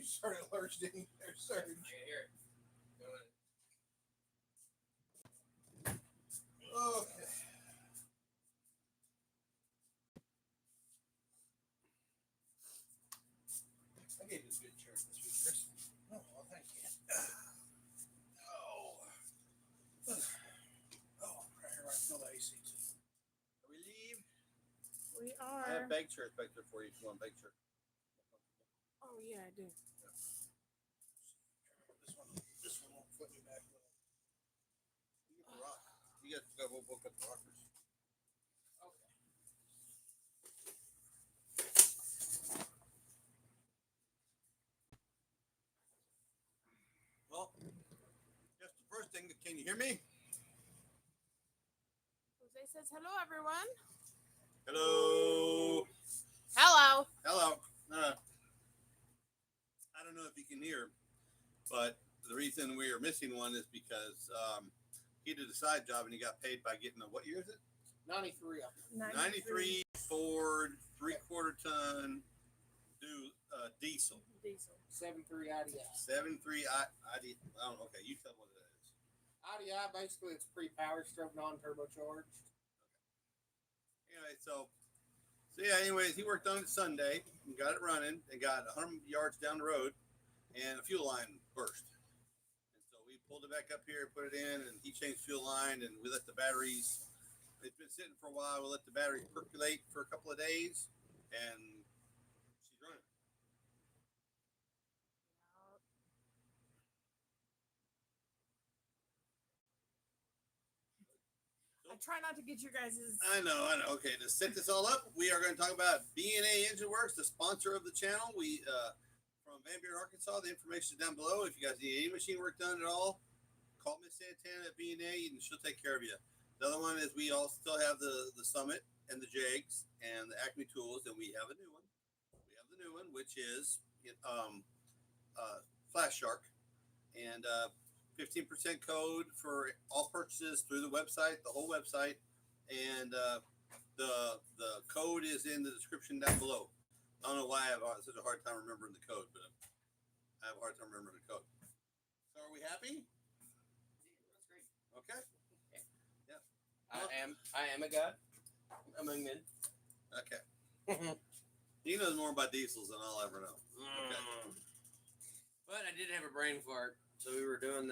started lurched in there, surge. I can hear it. Okay. I gave this good shirt this week, Chris. Oh, well, thank you. Oh. Oh, right here, I feel the AC too. Are we leave? We I are. have bag shirts back there for you if you want bag shirt. Oh yeah, I do. This one won't flip me back. You get the rock. You got we'll book up the rockers. Okay. Well, just the first thing. Can you hear me? Jose says hello, everyone. Hello. Hello. Hello. I don't know if you can hear, but the reason we are missing one is because he did a side job and he got paid by getting a, what year is it? 93 up. 93 Ford 3/4 ton diesel. Diesel. 7.3 IDI. 7.3 I don't know. Okay, you tell me what it is. IDI, basically, it's pre-power stroke, non-turbocharged. Anyway, so yeah, anyways, he worked on it Sunday and got it running and got 100 yards down the road and a fuel line burst. And so we pulled it back up here, put it in, and he changed fuel line, and we let the batteries, it's been sitting for a while, we let the batteries percolate for a couple of days, and she's running. I try not to get you guys' I know. Okay, to set this all up, we are going to talk about B&A Engine Works, the sponsor of the channel. We from Van Buren, Arkansas. The information is down below. If you guys need any machine work done at all, call Miss Santana at B&A, and she'll take care of you. The other one is we all still have the Summit and the JEGS and the Acme tools, and we have a new one. We have the new one, which is Flash Shark, and 15% code for all purchases through the website, the whole website, and the code is in the description down below. I don't know why I have such a hard time remembering the code, but I have a hard time remembering the code. So are we happy? That's great. Okay. Yeah. I am a god among men. Okay. He knows more about diesels than I'll ever know. Okay. But I did have a brain fart, so we were doing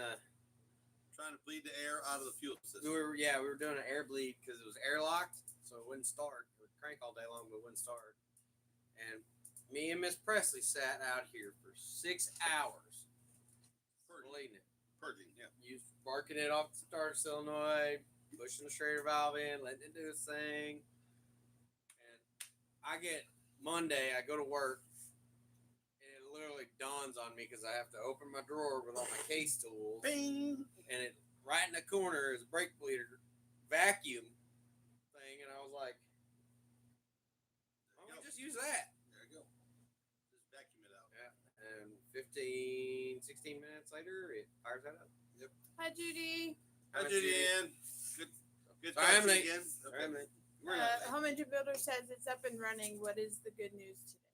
Trying to bleed the air out of the fuel system. we were doing an air bleed because it was airlocked, so it wouldn't start. It would crank all day long, but it wouldn't start. And me and Miss Presley sat out here for 6 hours, bleeding it. Purging, yeah. You barking it off the starter solenoid, pushing the Schrader valve in, letting it do its thing. And I get Monday, I go to work, and it literally dawns on me because I have to open my drawer with all my case tools. Bing! And it right in the corner is a brake bleeder vacuum thing, and I was like, why don't we just use that? There you go. Just vacuum it out. Yeah. And 16 minutes later, it fires that up. Yep. Hi, Judy. Hi, Judy Ann. Good Sorry, I'm talking to late. you again. Sorry, Okay. I'm late. We're not late. Home Engine Builder says it's up and running. What is the good news today?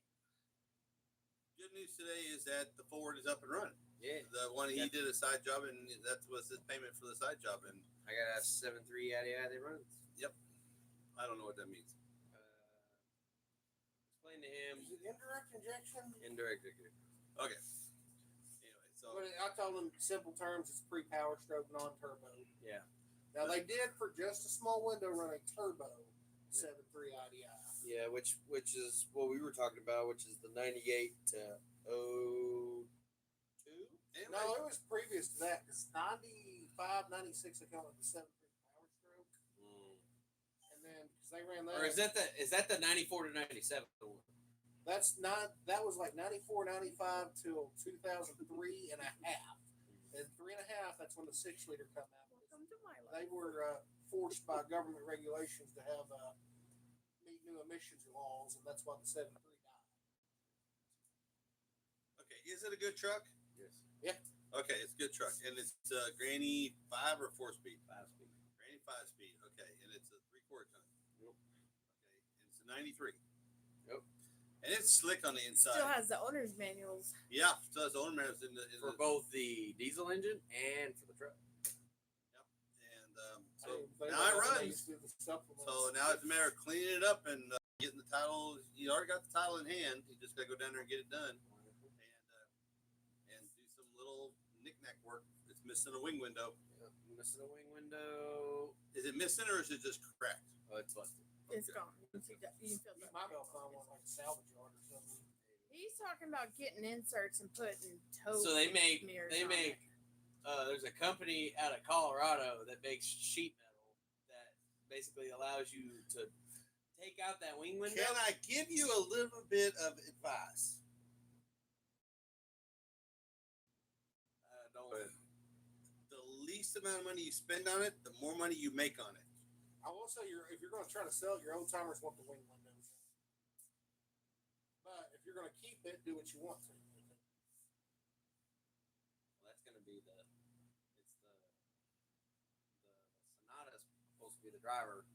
Good news today is that the Ford is up and running. Yeah. The one he did a side job, and that was his payment for the side job. And I got a 7.3 IDI that runs. I don't know what that means. Explain to him. Is it indirect injection? Indirect. Okay. Anyway, so But I told them simple terms, it's pre-power stroke, non-turbo. Yeah. Now they did for just a small window run a turbo 7.3 IDI. Yeah, which is what we were talking about, which is the 98 to 02. anyway, No, it was previous to that. It's 95, 96. I call it the 7.3 power stroke, and then because they ran that. Or is that the 94 to 97 one? That's not. That was like 94, 95 till 2003 and a half. And 3.5. That's when the 6-liter come out. Welcome to my life. They were forced by government regulations to have meet new emissions laws, and that's why the 7.3 died. okay, is it a good truck? Yes. Yeah. Okay, it's a good truck, and it's Granny 5 or 4-speed. 5-speed. Granny 5-speed. Okay, and it's a 3/4 ton. Yep. Okay, and it's a 93. Yep. and it's slick on the inside. Still has the owner's manuals. Yeah, still has owner manuals in For the both the diesel engine and for the truck. and I so didn't think now it about that. They runs. used to do the supplements. So now it's a matter of cleaning it up and getting the title. You already got the title in hand. You just got to go down there and get it done, and do some little knick-knack work. It's missing a wing window. Yep, missing a wing window. Is it missing or is it just cracked? Oh, it's busted. It's Okay. gone. You can feel You that. might be able to find one like a salvage yard or something. He's talking about getting inserts and putting toe. So they make mirrors they on make there's a company out of Colorado that makes sheet metal that basically allows you to take out that wing window. Can I give you a little bit of advice? Don't The least amount of money you spend on it, the more money you make on it. I will say, if you're going to try to sell it, your old timers want the wing windows. But if you're going to keep it, do what you want to. Well, that's gonna be the Sonata's supposed to be the driver.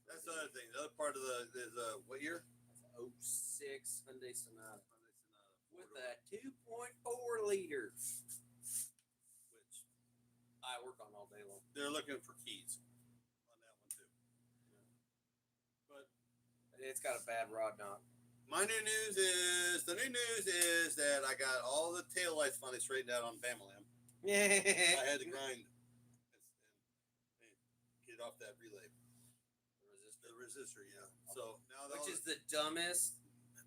That's the other thing. The other part of is what year? That's a 06 Hyundai Sonata with a 2.4 liter, Which I work on all day long. they're looking for keys on that one too. But It's got a bad rod knot. the new news is that I got all the tail lights finally straightened out on Bamalam. I had to grind and get off that relay. The resistor, yeah. So now Which is the dumbest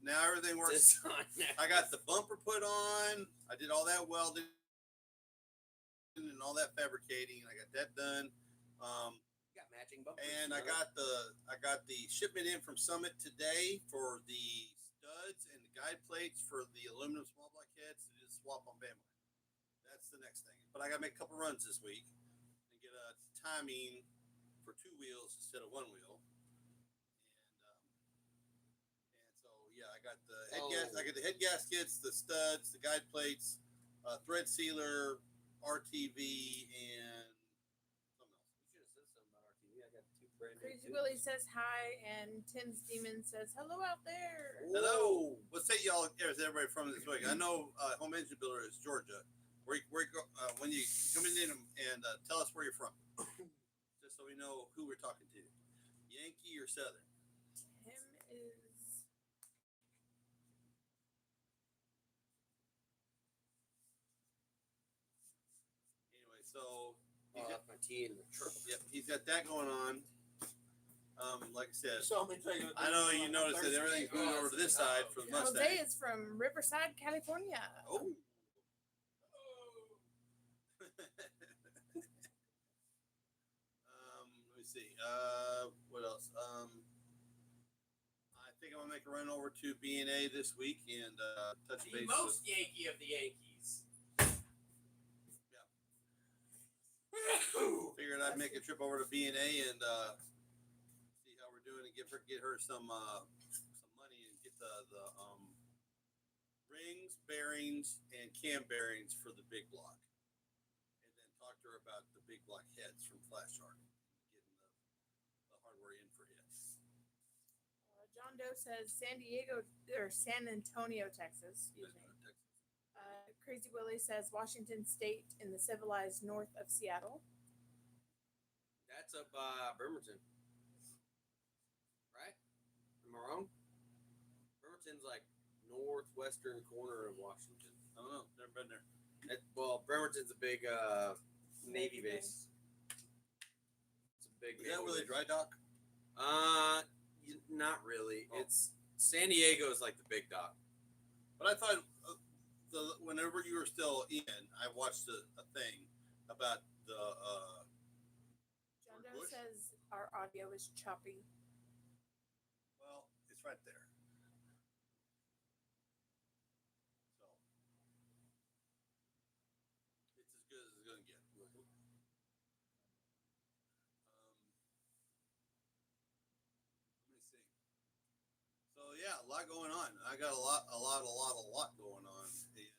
now everything works. design ever. I got the bumper put on. I did all that welding and all that fabricating. I got that done. Got matching bumpers. And I got the shipment in from Summit today for the studs and the guide plates for the aluminum small block heads to just swap on Bama. That's the next thing. But I got to make a couple runs this week and get a timing for 2 wheels instead of 1 wheel. And so yeah, I got the head gaskets, the studs, the guide plates, thread sealer, RTV, and something else. You should have said something about RTV. I got 2 brand new. Crazy too. Willie says hi, and Tim's Demon says hello out there. Hello. What state y'all is everybody from this week? I know home engine builder is Georgia. When you come in and tell us where you're from, just so we know who we're talking to, Yankee or Southern. Tim is. Anyway, so That's my tea in the truck. yep, he's got that going on. Like I said, You saw me taking I know you noticed that everything's moving over to this side for the Jose Mustang. is from Riverside, California. Oh. Let me see. What else? I think I'm gonna make a run over to B&A this week and touch The base. most Yankee of the Yankees. Figured I'd make a trip over to B&A and see how we're doing and get her some money and get the rings, bearings, and cam bearings for the big block, and then talk to her about the big block heads from Flash Shark, getting the hardware in for it. John Doe says San Antonio, Texas. Excuse me. Crazy Willie says Washington State in the civilized north of Seattle. That's up by Bremerton. Right? Am I wrong? Bremerton's like northwestern corner of Washington. I don't know. Never been there. Well, Bremerton's a big Navy base. It's a big. Is that naval where they base. dry dock? Not really. Oh. It's San Diego is like the big dock. But I thought whenever you were still in, I watched a thing about the John Doe Bush? says our audio is choppy. well, it's right there. So it's as good as it's gonna get. Let me see. So yeah, a lot going on. I got a lot going on, and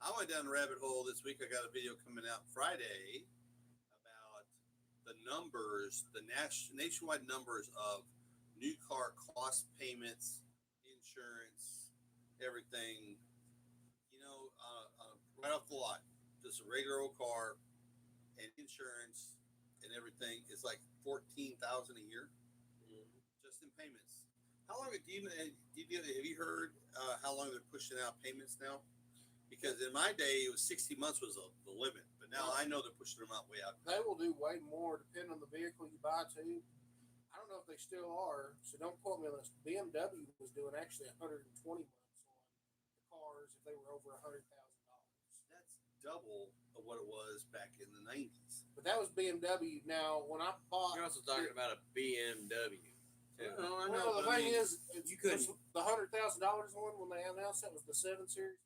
I went down the rabbit hole this week. I got a video coming out Friday about the numbers, the nationwide numbers of new car cost payments, insurance, everything. Right off the lot, just a regular old car and insurance and everything is like $14,000 a year, just in payments. How long have you heard how long they're pushing out payments now? Because in my day, it was 60 months was the limit, but now I know they're pushing them out way out. They will do way more depending on the vehicle you buy too. I don't know if they still are, so don't quote me on this. BMW was doing actually 120 months on the cars if they were over $100,000. That's double of what it was back in the 90s. But that was BMW. Now, when I bought, You're also talking about a BMW. Too. I know. well, the but I thing mean, is, you couldn't. the $100,000 one when they announced that was the 7 Series.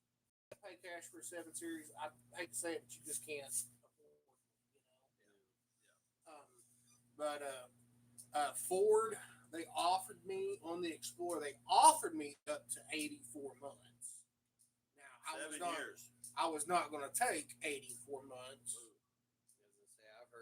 I pay cash for a 7 Series. I hate to say it, but you just can't afford. But Ford, they offered me on the Explorer. They offered me up to 84 months. Now I was not going to take 84 months.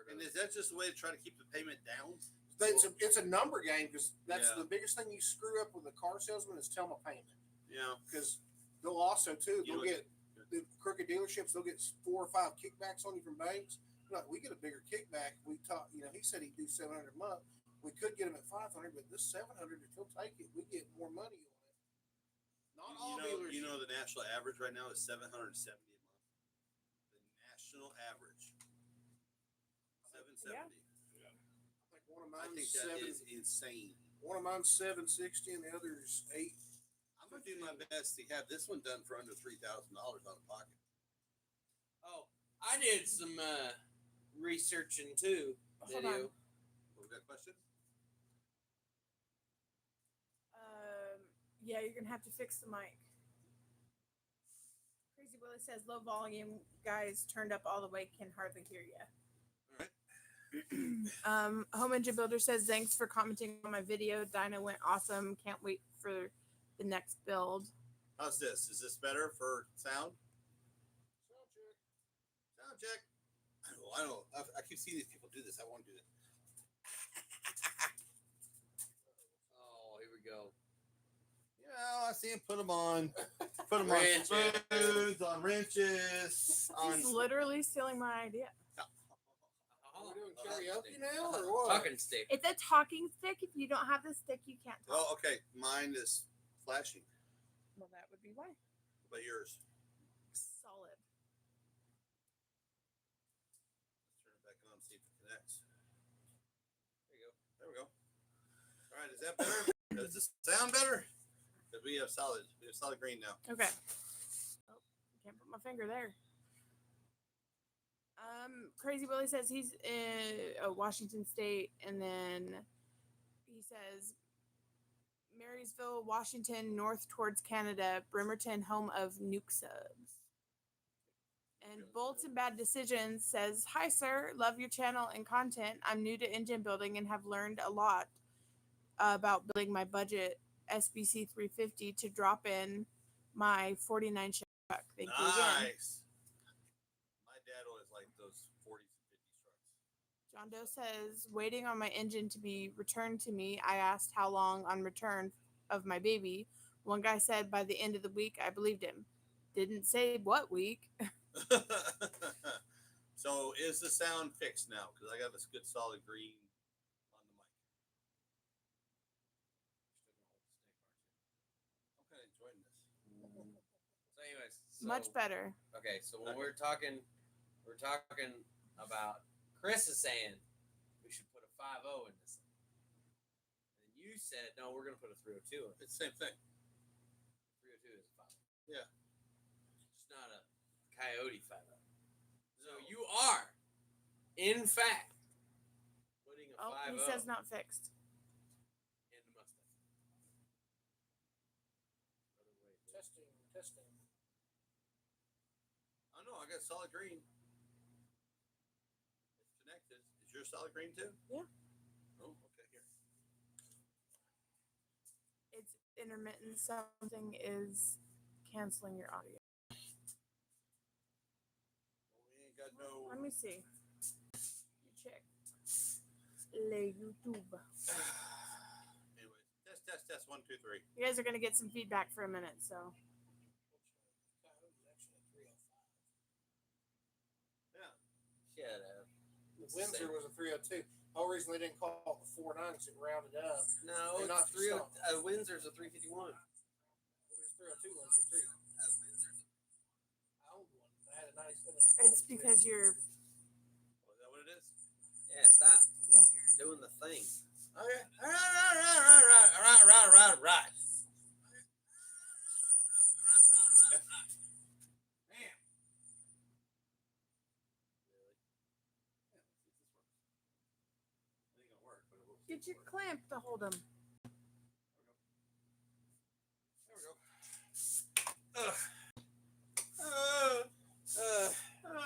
and is that just a way to try to keep the payment down? It's a number game because that's the biggest thing you screw up with a car salesman is tell them a payment. Yeah. Because they'll also too they'll get the crooked dealerships. They'll get 4 or 5 kickbacks on you from banks. Like, we get a bigger kickback. We talk. He said he'd do 700 a month. We could get him at 500, but this 700, if he'll take it, we get more money on it. Not all dealers. The national average right now is $770 a month. The national average, $770. Yeah. I think that is insane. One of mine's $760, and the other's $8. I'm gonna do my best to have this one done for under $3,000 out of pocket. Oh, I did some researching too. Hold on. What was that question? Yeah, you're gonna have to fix the mic. Crazy Willie says low volume guys turned up all the way, can hardly hear you. All right. Home Engine Builder says thanks for commenting on my video. Dyno went awesome. Can't wait for the next build. How's this? Is this better for sound? Sound check. I know. I keep seeing these people do this. I want to do it. Oh, here we go. Yeah, I see him put them on. Put them Wrenches. on screws, on wrenches. He's literally stealing my idea. Are we doing karaoke now, or what? Talking stick. It's a talking stick. If you don't have the stick, you can't talk. Oh, okay. Mine is flashing, Well, that would be why. but yours. Solid. Let's turn it back on and see if it connects. There you go. There we go. All right. Is that better? Does this sound better? Because we have solid green now. Okay. Oh, can't put my finger there. Crazy Willie says he's in Washington State, and then he says Marysville, Washington, north towards Canada, Bremerton, home of nuke subs. And Bolts and Bad Decisions says, hi, sir. Love your channel and content. I'm new to engine building and have learned a lot about building my budget SBC 350 to drop in my 49 truck. Thank you again. Nice. My dad always liked those 40s and 50s trucks. John Doe says, waiting on my engine to be returned to me. I asked how long on return of my baby. One guy said by the end of the week. I believed him. Didn't say what week. So is the sound fixed now? Because I got this good solid green on the mic. I'm kind of enjoying this. So, anyways, Much better. Okay, so when we're talking about Chris is saying we should put a 5.0 in this, and you said no, we're gonna put a 302 in. It's the same thing. 302 is a 5. Yeah. It's not a Coyote 5.0. So you are, in fact, putting a 5.0 Oh, he says not fixed. in the Mustang. Testing. I know. I got solid green. It's connected. Is yours solid green too? Yeah. Oh, okay. Here. It's intermittent. Something is canceling your audio. Well, we ain't got no. Let me see. Check. Le YouTube. Anyways, Test 1 2 3. You guys are gonna get some feedback for a minute, so Yeah. Shut up. The Windsor was a 302. The whole reason they didn't call it the 49 because it rounded up. No, They're not it's 3. stop. Windsor's a 351. Well, there's 302 Windsor too. I owned one. I had a 97. it's because you're. Oh, is that what it is? Yeah, stop. Yeah. Doing the thing. Okay. All right. Man. Really? Yeah, let's see if this works. It ain't gonna work, but it will. Get your clamp to hold them. There we go.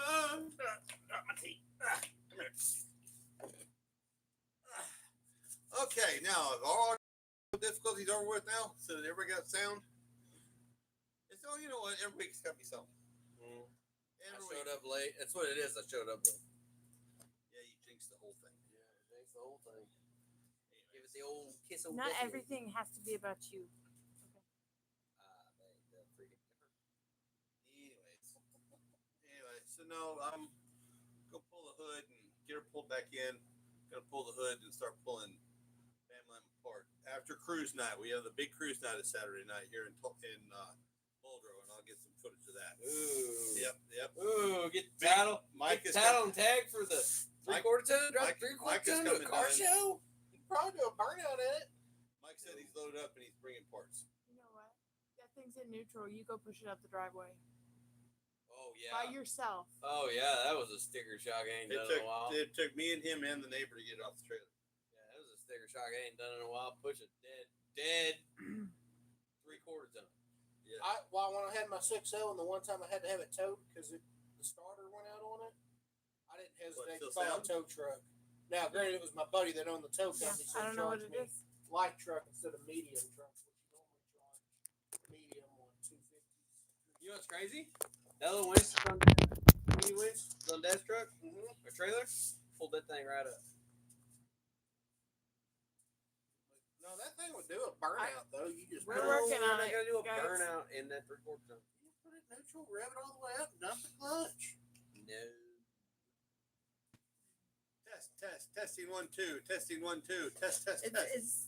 My teeth. Come here. Okay, now all difficulties over with now, so that everybody got sound. It's all, you know what? Every week's got to be something. I Every showed week. up late. That's what it is. I showed up late. Yeah, you jinxed the whole thing. Yeah, thanks the whole thing. Give it the old kiss of Not death. everything has to be about you. The freaking different. Anyway, so no, I'm gonna pull the hood and get her pulled back in. Gonna pull the hood and start pulling Van Lamb apart. After cruise night, we have the big cruise night is Saturday night here in Muldrow, and I'll get some footage of that. Ooh. Yep. Ooh, get the Big- title. Mike Get is the title coming. and tag for the 3/4 ton. Drop Mike- 3/4 Mike is ton to a coming car down. show. You can probably do a burnout in it. Mike said he's loaded up and he's bringing parts. You know what? That thing's in neutral. You go push it up the driveway Oh by yeah. yourself. Oh yeah, that was a sticker shock I ain't done in a while. It took me and him and the neighbor to get it off the trailer. Yeah, that was a sticker shock I ain't done in a while. Push a dead 3/4 ton. Yeah. When I had my 6.0 and the one time I had to have it towed because the starter went out on it, I didn't hesitate to still call a tow truck. Now, granted, it was my buddy that owned the tow Yeah, company, so I he don't know what charged it me is. light truck instead of medium truck, which you normally charge medium on 250s. You know what's crazy? That little winch on Mini winch? on Dad's truck Mm-hmm. or trailer pulled that thing right up. No, that thing would do a burnout though. You just We're put working on I it, gotta do a guys. burnout in that 3/4 ton. You put it neutral, rev it all the way up, and dump the clutch. No. Testing 1 2, testing 1 2, test. It's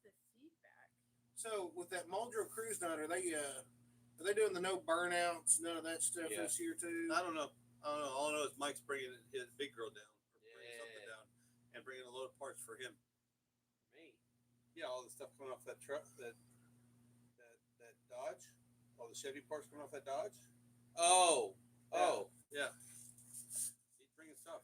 the feedback. So with that Muldrow cruise night, are they doing the no burnouts, none of that stuff Yeah. this year too? I don't know. All I know is Mike's bringing his big girl down, or bringing something Yeah. down, and bringing a load of parts for him. Me. Yeah, all the stuff coming off that truck, that Dodge, all the Chevy parts coming off that Dodge. Oh. Yeah. Oh. Yeah, he's bringing stuff.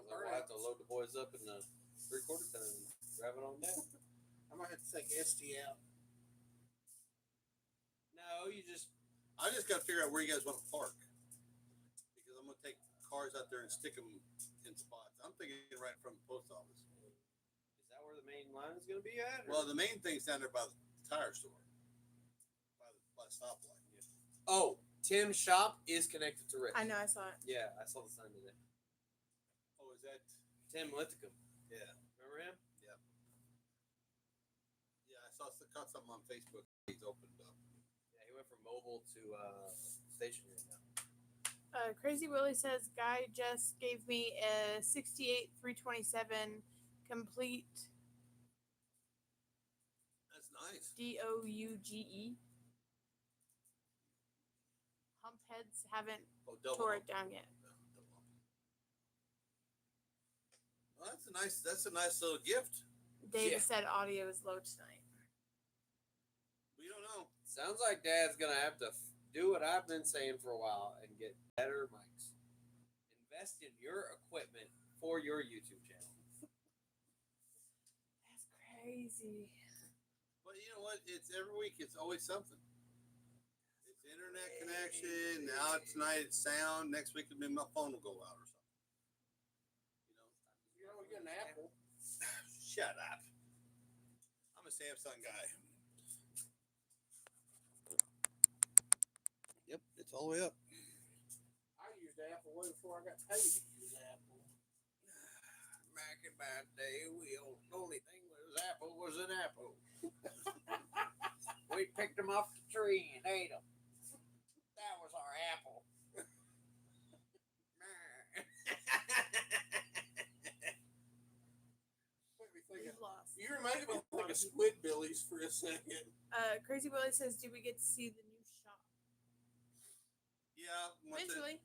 We'll have to load the boys up in the 3/4 ton and drive it on down. I might have to take ST out. No, you just I just got to figure out where you guys want to park, because I'm gonna take cars out there and stick them in spots. I'm thinking right in front of the post office. is that where the main line is gonna be at? or- Well, the main thing's down there by the tire store, by the stoplight. Oh, Tim's shop is connected to Rick. I know. I saw it. Yeah, I saw the sign today. Oh, is that? Tim Lithicum. Yeah. Remember him? Yeah, I caught something on Facebook. He's opened up. Yeah, he went from mobile to stationary now. Crazy Willie says, "Guy just gave me a 68 327 complete That's nice. DOUGE. Hump heads haven't Oh, double. tore up. it down yet." Yeah, double up. Well, that's a nice little gift. Dave Yeah. said audio is low tonight. We don't know. Sounds like Dad's gonna have to do what I've been saying for a while and get better mics. Invest in your equipment for your YouTube channel. That's crazy. But you know what? It's every week. It's always something. It's internet connection. Now tonight it's sound. Next week maybe my phone will go out or something. You know, we get an Apple. Shut up. I'm a Samsung guy. Yep, it's all the way up. I used Apple way before I got paid to use Apple. Mac back in my day, the only thing was an apple. We picked them off the tree and ate them. That was our apple. We've lost. You reminded me like of Squidbillies for a second. Crazy Willie says, "Do we get to see the new shop?" Yeah. Eventually.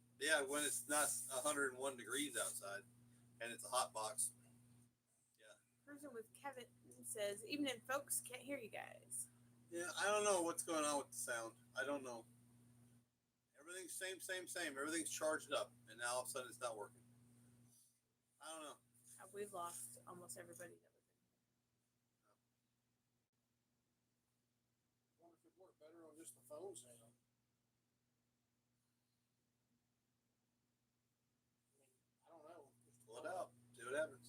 When it's not 101 degrees outside and it's a hot box. Person with Kevin says, "Evening, folks. Can't hear you guys." Yeah, I don't know what's going on with the sound. I don't know. Everything's same. Everything's charged up, and now all of a sudden it's not working. I don't know. We've lost almost everybody that was in here. I wonder if it worked better on just the phone sound. I don't know. Pull it out. See what happens.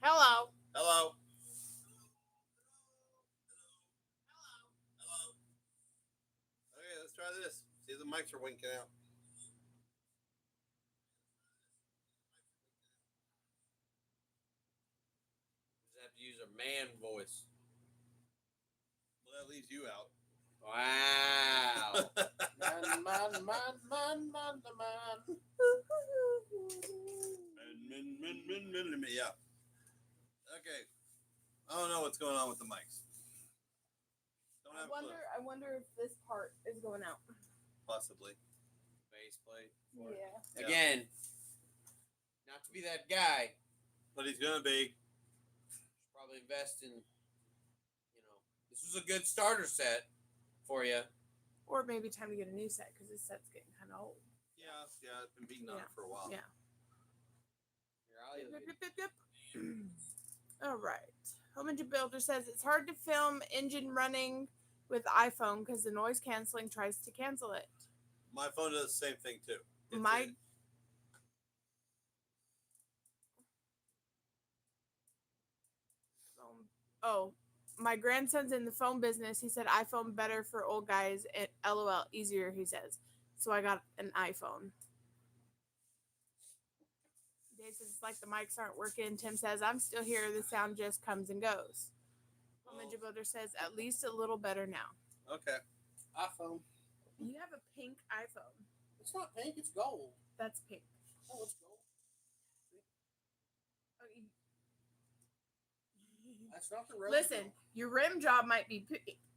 Hello. Hello. Okay, let's try this. See if the mics are winking out. Just have to use a man voice. Well, that leaves you out. Wow. Man. Yeah. Okay. I don't know what's going on with the mics. Don't have a clue. I wonder if this part is going out. Possibly. Base plate. Yeah. Again, not to be that guy, But he's gonna be. should probably invest in, this was a good starter set for you. Or maybe time to get a new set because this set's getting kind of old. Yeah, I've been beating on it for a while. Yeah. Here, I'll Yep, either yep, yep, yep. All right. Home Engine Builder says it's hard to film engine running with iPhone because the noise canceling tries to cancel it. My phone does the same thing too. My my grandson's in the phone business. He said iPhone better for old guys. LOL, easier, he says. So I got an iPhone. Dave says it's like the mics aren't working. Tim says I'm still here. The sound just comes and goes. Home Engine Builder says at least a little better now. Okay. iPhone. You have a pink iPhone. It's not pink. It's gold. That's pink. Oh, it's gold. That's not the rose. Listen, gold. your rim job might be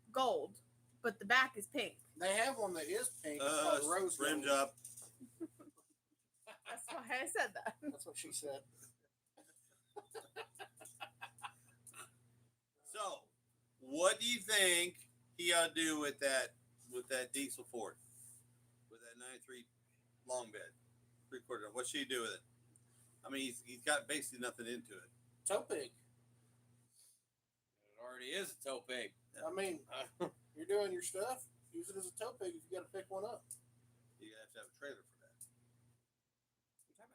gold, but the back is pink. They have one that is pink. It's called rose rim gold. job. That's why I said that. That's what she said. So, what do you think he ought to do with that diesel Ford, with that '93 long bed, 3/4? What should he do with it? I mean, he's got basically nothing into it. Toe pig. It already is a tow pig. I mean, you're doing your stuff. Use it as a toe pig if you got to pick one up. You have to have a trailer for that.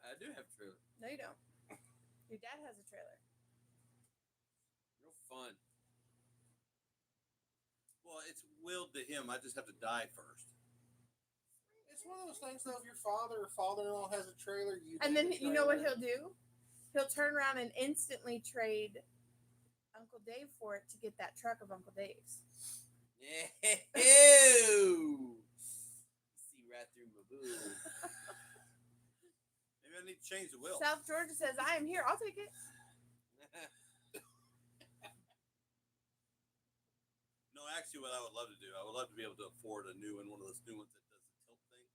I do have a trailer. No, you don't. Your dad has a trailer. Real fun. Well, it's willed to him. I just have to die first. It's one of those things though. If your father or father-in-law has a trailer, And then you know what he'll do? He'll turn around and instantly trade Uncle Dave for it to get that truck of Uncle Dave's. Ew. See right through my boo. Maybe I need to change the will. South Georgia says, I am here. I'll take it. No, actually, what I would love to do, I would love to be able to afford a new one of those new ones that does the tilt thing.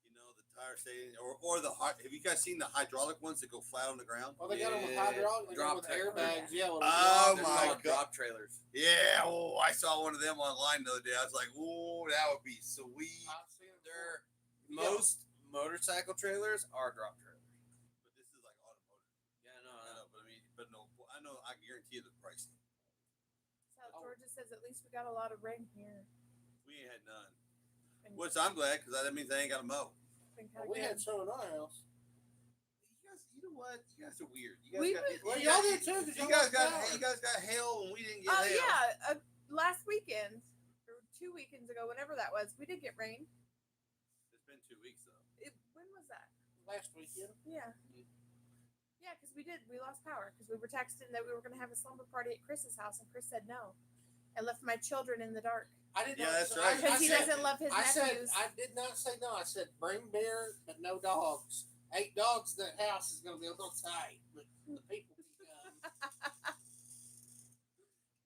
You know, the tire staying, or the have you guys seen the hydraulic ones that go flat on the ground? Oh, they got them with hydraulic. They got them with airbags. Yeah. Oh They're my called God. drop trailers. Yeah, I saw one of them online the other day. I was like, oh, that would be sweet. I've seen them. They're most motorcycle trailers are drop trailers. But this is like automotive. Yeah, no, I know, but I know, I guarantee you the price. South Georgia says, at least we got a lot of rain here. We ain't had none. And Which I'm glad, because that means I ain't got to mow. been Well, kinda we good. had snow in our house. You what? You guys are weird. You We guys got, would- Well, you y'all guys- did too. 'Cause You y'all guys got got power. you guys got hail and we didn't get Oh hail. yeah, last weekend or 2 weekends ago, whenever that was, we did get rain. It's been 2 weeks though. When was that? Last weekend. Yeah. Yeah, because we lost power because we were texting that we were going to have a slumber party at Chris's house, and Chris said no, and left my children in the dark I did Yeah, not. that's say- right. because he said- doesn't love his I said nephews. I did not say no. I said bring beer, but no dogs. 8 dogs in that house is going to be a little tight, but the people can come.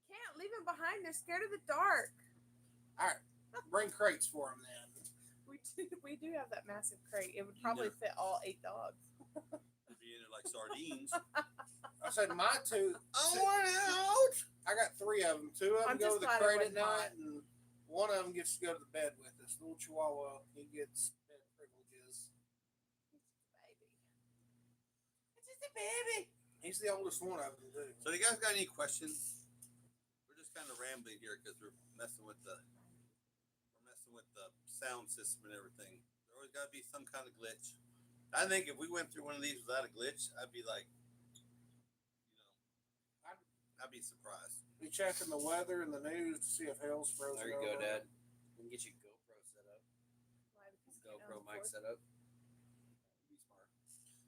Can't leave them behind. They're scared of the dark. All right, bring crates for them then. We do have that massive crate. It would probably fit all 8 dogs. It'd be in there like sardines. I said my 2. I want out. I got 3 of them. 2 of them I'm go just to the glad it crate at wasn't hot. night, and one of them gets to go to the bed with us. Little Chihuahua, he gets bed privileges. Baby. It's just a baby. He's the oldest one of them too. So you guys got any questions? We're just kind of rambling here because we're messing with the sound system and everything. There always got to be some kind of glitch. I think if we went through one of these without a glitch, I'd be like, I'd be surprised. We checking the weather and the news to see if hell's frozen. There you go, over. Dad. We can get you GoPro set up. Why? Because Ken GoPro owns a mic Ford. set up. Be smart.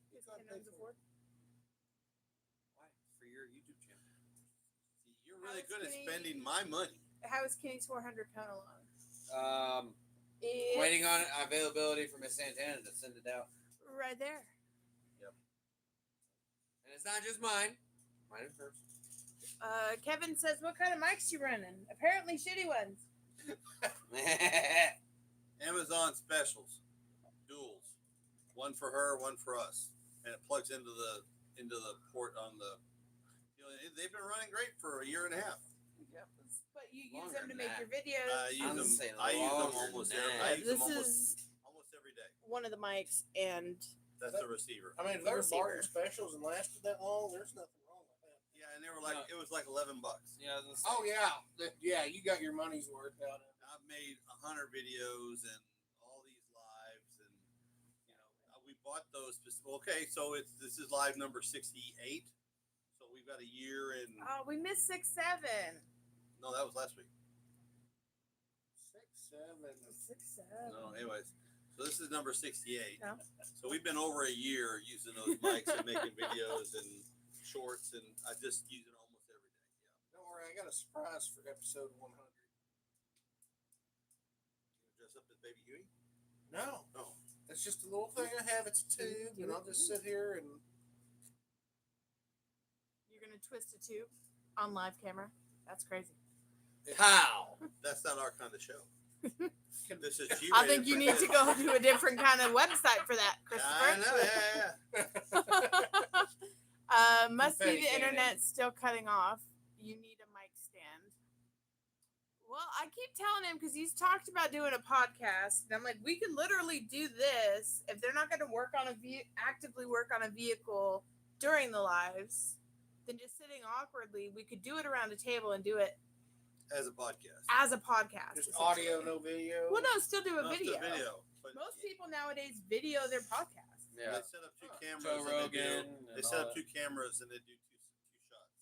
Because Ken owns a Ford. Why? For your YouTube channel. See, you're really How's good at Kenny? spending my money. How is Kenny's 400 coming along? Waiting on availability for Miss Santana to send it out. Right there. And it's not just mine. Mine is first. Kevin says, "What kind of mics you running?" Apparently, shitty ones. Amazon specials, duals, one for her, one for us, and it plugs into the port on the. They've been running great for a year and a half. But you use Longer them to than make that. your videos. I use I'm them. saying I use them longer almost than every. that. I use This them is almost every day. one of the mics, and That's the receiver. I mean, if The they're receiver. bargain specials and lasted that long, there's nothing wrong with that. Yeah, and they were like, No. it was like $11. Yeah, I was gonna say. Oh yeah, yeah, you got your money's worth out of it. I've made 100 videos and all these lives, and we bought those. Okay, so this is live number 68. So we've got a year and oh, we missed 6, 7. no, that was last week. 6, 7. 6, 7. No, anyways, so this is number 68. No. So we've been over a year using those mics and making videos and shorts, and I just use it almost every day. Yeah. Don't worry, I got a surprise for episode 100. You dress up as Baby Huey? No, No. it's just a little thing I have. It's a tube, and I'll just sit here and. You're gonna twist a tube on live camera. That's crazy. How? That's not our kind of show. This is G. I think you need to go to a different kind of website for that, I know. Christopher. Yeah. Must be the Dedicated. internet still cutting off. You need a mic stand. Well, I keep telling him because he's talked about doing a podcast, and I'm like, we could literally do this if they're not going to work on actively work on a vehicle during the lives. Then just sitting awkwardly, we could do it around a table and do it As a podcast. as a podcast. Just essentially. audio, no video. Well, no, still do a No, it's video. a video. But Most people nowadays video their podcast. Yeah. They set up 2 cameras. Joe and Rogan. They set up 2 cameras and they do two shots.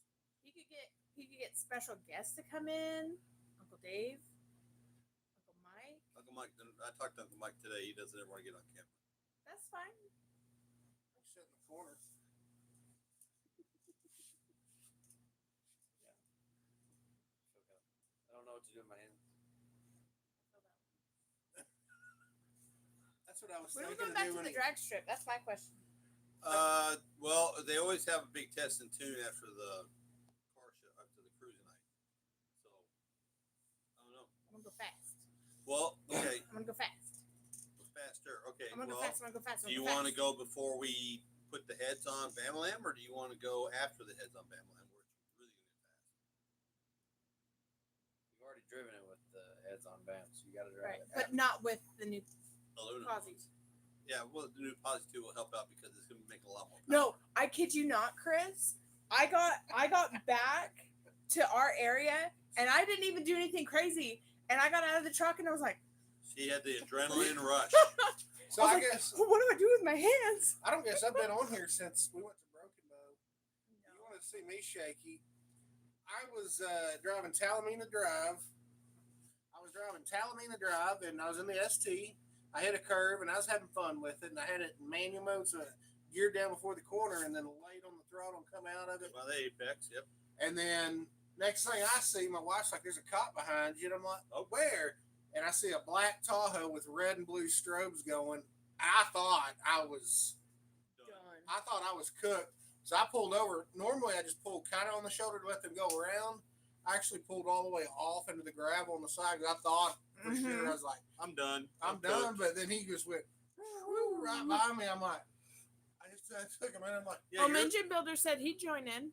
He could get special guests to come in. Uncle Dave, Uncle Mike. Uncle Mike, I talked to Uncle Mike today. He doesn't ever want to get on camera. That's fine. Sit in the corner. I don't know what to do with my hands. That's what I was When are we thinking going back of to doing. the drag strip? That's my question. Well, they always have a big test and tune after the car show, after the cruising night. So, I don't know. I'm gonna go fast. Well, okay, I'm gonna go fast. faster. Okay, I'm gonna go well, fast. I'm gonna go fast. do you want to go before we put the heads on Bamalam, or do you want to go after the heads on Bamalam, where it's really going to get fast? You've already driven it with the heads on BAM, so you got to Right, drive it. but not with the new Aluminum. Posys. Yeah, well, the new Posi 2 will help out because it's going to make a lot more power. No, I kid you not, Chris. I got back to our area and I didn't even do anything crazy. And I got out of the truck and I was like, She had the adrenaline rush. So I guess what do I do with my hands? I don't guess I've been on here since we went to Broken Bow. You want to see me shaky? I was driving Talamina Drive. And I was in the ST. I hit a curve, and I was having fun with it, and I had it in manual mode, so it geared down before the corner, and then laid on the throttle and come out of it. By the apex, yep. And then next thing I see, my wife's like, "There's a cop behind you," and I'm like, "Oh, where?" And I see a black Tahoe with red and blue strobes going. I thought I was cooked. So I pulled over. Normally, I just pull kind of on the shoulder to let them go around. I actually pulled all the way off into the gravel on the side because I thought for sure. I was like, I'm done. I'm done. But then he just went right by me. I'm like, I took him in. I'm like, Yeah, Engine Builder said he'd join in.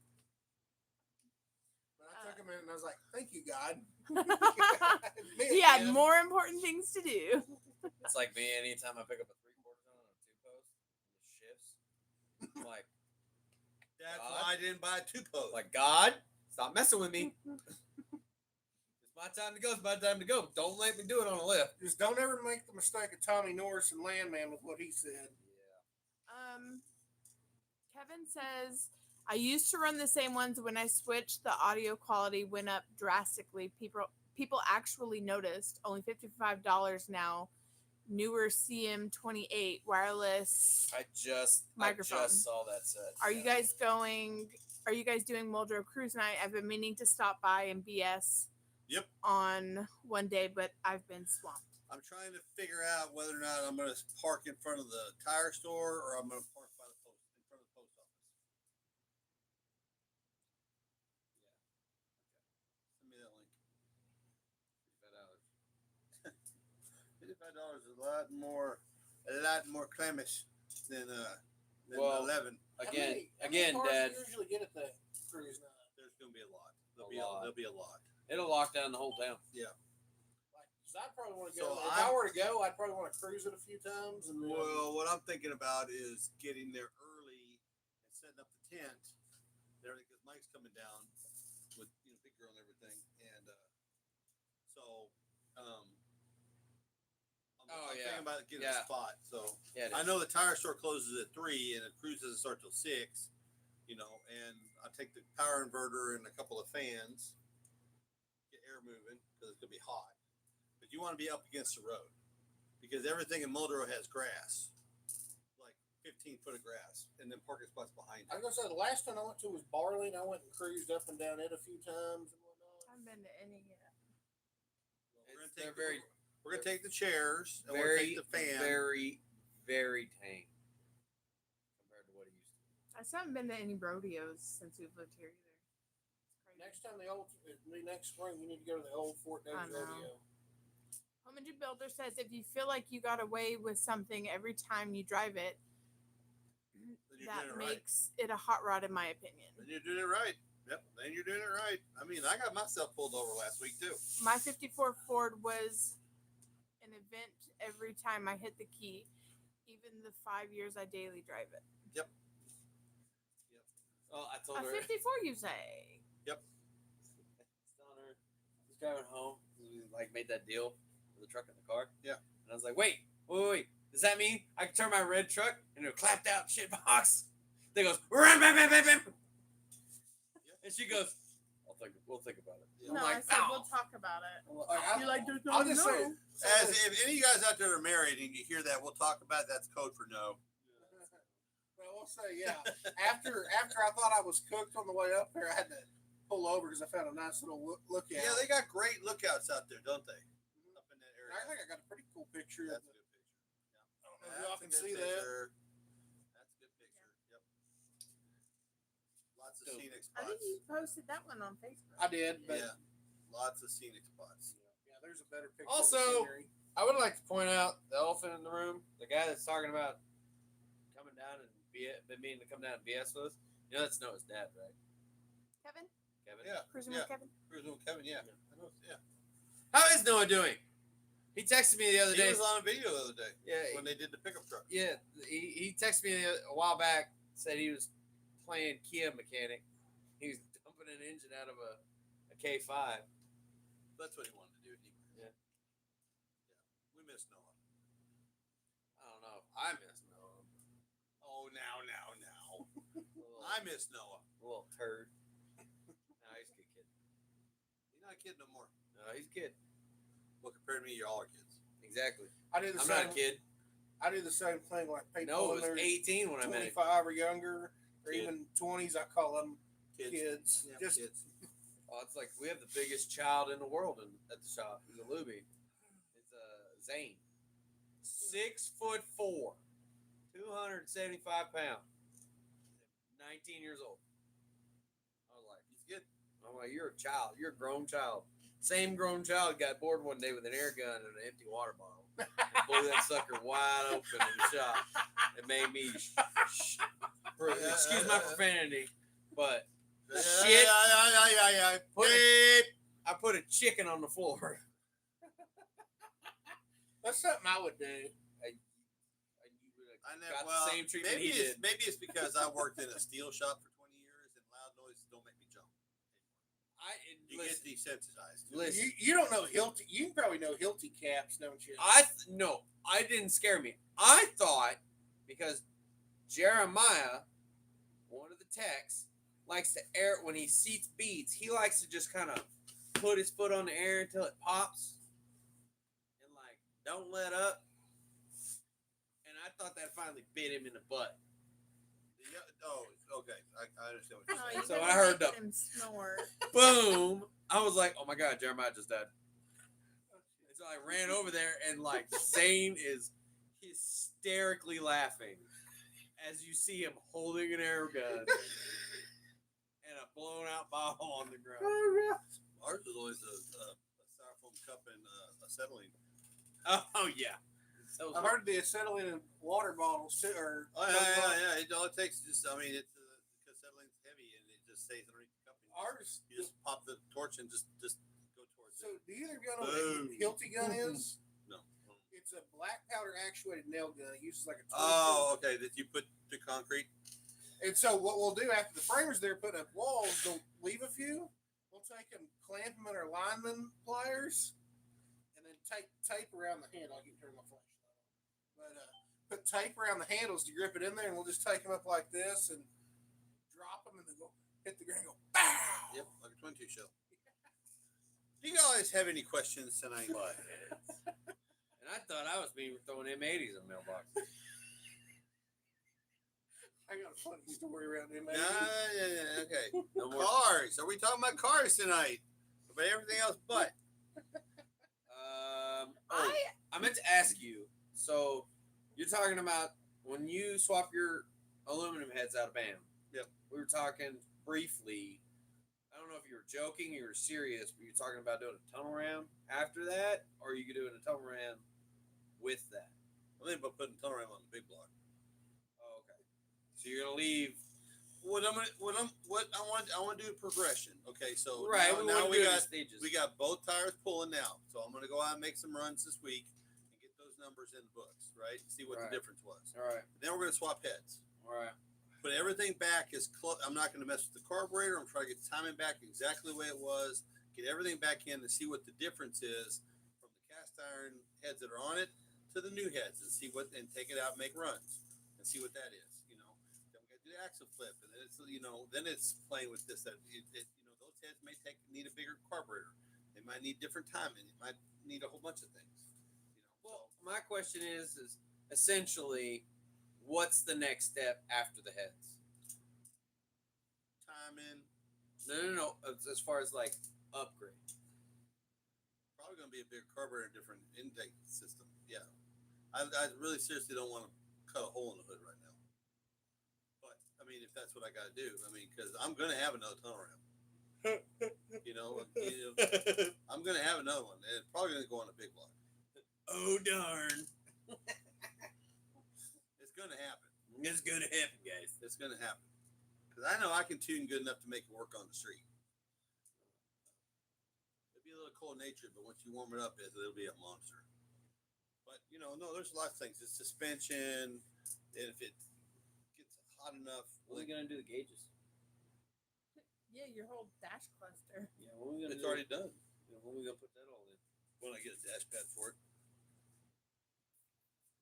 But I took him in and I was like, thank you, God. He had more important things to do. It's like me anytime I pick up a 3/4 ton on a 2-post, it shifts. I'm like, That's God. why I didn't buy a 2-post. like, God, stop messing with me. It's my time to go. It's my time to go. Don't let me do it on a lift. Just don't ever make the mistake of Tommy Norris and Landman with what he said. Kevin says, I used to run the same ones. When I switched, the audio quality went up drastically. People actually noticed. Only $55 now. Newer CM28 wireless I just microphone. saw that set. Are you guys doing Muldrow Cruise Night? I've been meaning to stop by and BS Yep. on one day, but I've been swamped. I'm trying to figure out whether or not I'm going to park in front of the tire store or I'm going to park by the post in front of the post office. Yeah. Okay. Send me that link. $55 is a lot more Clemish than Well, 11. Again, How many cars Dad, do you usually get at the cruise night? There's going to be a lot. lot. There'll be a lot. it'll lock down the whole town. Yeah. Like, 'cause I'd probably want to So go. If I were to go, I'd probably want to cruise it a few times. And then, Well, what I'm thinking about is getting there early and setting up the tent and everything because Mike's coming down with Big Girl and everything, and so I'm thinking about getting a spot. So Yeah, I know the tire store closes at 3 and the cruise doesn't start till 6. And I take the power inverter and a couple of fans, get air moving because it's gonna be hot. But you want to be up against the road because everything in Muldrow has grass, like 15 foot of grass, and then parking spots behind I it. was gonna say the last one I went to was Barley, and I went and cruised up and down it a few times and whatnot. I haven't been to any yet. We're gonna take the chairs and we're very, gonna take the fan. very, very tame compared to what it used to be. I still haven't been to any rodeos since we've lived here either. It's crazy. Next time next spring, you need to go to the old Fort I Davis know. rodeo. Home Engine Builder says if you feel like you got away with something every time you drive it, Then you're that doing it right. makes it a hot rod, in my opinion. Then you're doing it right. Yep. Then you're doing it right. I mean, I got myself pulled over last week too. My 54 Ford was an event every time I hit the key, even the 5 years I daily drive it. Oh, I A told her. 54, you say? Yep. Telling her, I was driving home. We made that deal for the truck and the car. Yeah. And I was like, wait. Does that mean I can turn my red truck into a clapped out shit box? They goes, ram, bam, bam, bam, bam. And she goes, we'll think about it. Yeah. No, I'm like, I said "Ow." we'll talk about it. Like, You're like, there's no, I'll just say, no. if any of you guys out there are married and you hear that, we'll talk about it. That's code for no. Well, we'll say, yeah. After I thought I was cooked on the way up there, I had to pull over because I found a nice little lookout. Yeah, they got great lookouts out there, don't they? Up in that And area. I think I got a pretty cool picture. That's a good picture. I don't know if y'all can see that. That's a good picture. Yep. Lots of scenic I think spots. you posted that one on Facebook. I did, but Yeah. Lots of scenic spots. yeah, there's a better picture. Also- of the scenery. I would like to point out the elephant in the room, the guy that's talking about coming down and been meaning to come down and BS with us. That's Noah's dad, right? Kevin? Kevin? Yeah. Cruising Yeah. with Kevin? Cruising with Kevin, yeah. I know. Yeah. How is Noah doing? He texted me the other He day. was on a video the other day Yeah, when they did the pickup truck. yeah. He texted me a while back. Said he was playing Kia mechanic. He was dumping an engine out of a K5. That's what he wanted to do. Yeah. We miss Noah. I don't know. I miss Noah. Little turd. No, he's a good kid. He's not a kid no more. No, he's a kid. Well, compared to me, you're all our kids. Exactly. I do the I'm same. not a kid. I do the same thing. Like people No, when it was they're 18 when I met him. 25 or younger, or Kid. even 20s. I call them kids. Yeah, Just kids. Oh, it's like we have the biggest child in the world at the shop. He's a Luby. It's Zane. 6'4", 275 pounds, 19 years old. I was like, He's good. I'm like, you're a child. You're a grown child. Same grown child got bored one day with an air gun and an empty water bottle. And blew that sucker wide open in the shop. It made me, excuse my profanity, but shit. Yeah. Put it- I put a chicken on the floor. that's something I would do. I never, Got well, the same treatment maybe he did. Maybe it's because I worked in a steel shop for 20 years and loud noises don't make me jump. You get desensitized. Listen, You don't know Hilti. You probably know Hilti caps, don't you? no, I didn't scare me. I thought because Jeremiah, one of the techs, likes to air when he seats beats. He likes to just kind of put his foot on the air until it pops, and like don't let up. And I thought that finally bit him in the butt. Oh, okay. I understand what Oh, you're you saying. So better I heard make the- him snore. Boom! I was like, oh my god, Jeremiah just died. And so I ran over there, and like Zane is hysterically laughing as you see him holding an air gun and a blown out bottle on the ground. Ours is always a styrofoam cup and acetylene. Oh yeah. That was I heard the acetylene in water bottles too. Or Oh yeah. All it takes is just, I mean, it's because acetylene's heavy and it just stays underneath the cup. ours. You just pop the torch and just go towards So it. do either of you know what a Boom. Hilti gun is? No. It's a black powder actuated nail gun. It uses like a. Oh, okay. That you put to concrete. And so what we'll do after the framers there putting up walls, they'll leave a few. We'll take them, clamp them in our lineman pliers, and then tape around the handle. I can turn my flashlight on. But put tape around the handles to grip it in there, and we'll just take them up like this and drop them, and then go hit the ground and go bow. Yep, like a 22 shell. Do you guys have any questions tonight? And I thought I was being throwing M80s in the mailbox. I got a funny story around them. Yeah, okay. No more. Cars. Are we talking about cars tonight? But everything else but. I meant to ask you. So you're talking about when you swap your aluminum heads out of BAM. Yep. We were talking briefly. I don't know if you were joking, you were serious, but you're talking about doing a tunnel ram after that, or you could do a tunnel ram with that. I think about putting tunnel ram on the big block. Oh, okay. So you're gonna leave. What I want to do a progression. Okay, so Right. now we got stages. we got both tires pulling now. So I'm gonna go out and make some runs this week and get those numbers in the books, right? See what Right. the difference was. All right. Then we're gonna swap heads. All right. Put everything back as close. I'm not gonna mess with the carburetor. I'm trying to get the timing back exactly the way it was. Get everything back in to see what the difference is from the cast iron heads that are on it to the new heads, and see what, and take it out and make runs and see what that is. Then we got to do the axle flip, and then it's playing with this. That those heads may need a bigger carburetor. They might need different timing. It might need a whole bunch of things. Well, my question is essentially, what's the next step after the heads? Timing. No. As far as like upgrade. Probably going to be a bigger carburetor, different intake system. Yeah, I really seriously don't want to cut a hole in the hood right now. But I mean, if that's what I got to do, I mean, because I'm going to have another tunnel ram. I'm going to have another one. And it's probably going to go on a big block. Oh darn! It's going to happen. It's gonna happen, guys. It's going to happen. Because I know I can tune good enough to make it work on the street. It'll be a little cold natured, but once you warm it up, it'll be a monster. But no, there's lots of things. It's suspension, and if it gets hot enough, When are we gonna do the gauges? Yeah, your whole dash cluster. Yeah, when are we gonna? it's already done. When are we gonna put that all in? When I get a dash pad for it,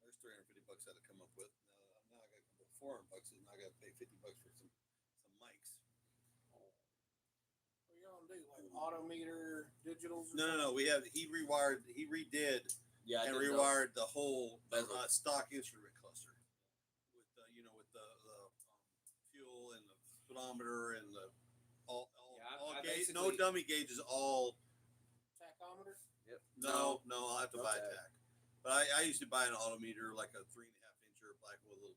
there's $350 I had to come up with. Now I got to come up with $400, and I got to pay $50 for some mics. What you gonna do? Like autometer, digitals? Or No. He redid Yeah, I and did those. rewired the whole Bezel. stock instrument cluster with the fuel and the speedometer and the all Yeah, I gauge, no basically- dummy gauges, all. Tachometer? Yep. No, I'll have to buy a Okay. tack. But I used to buy an autometer, like a 3.5 incher, like with a little,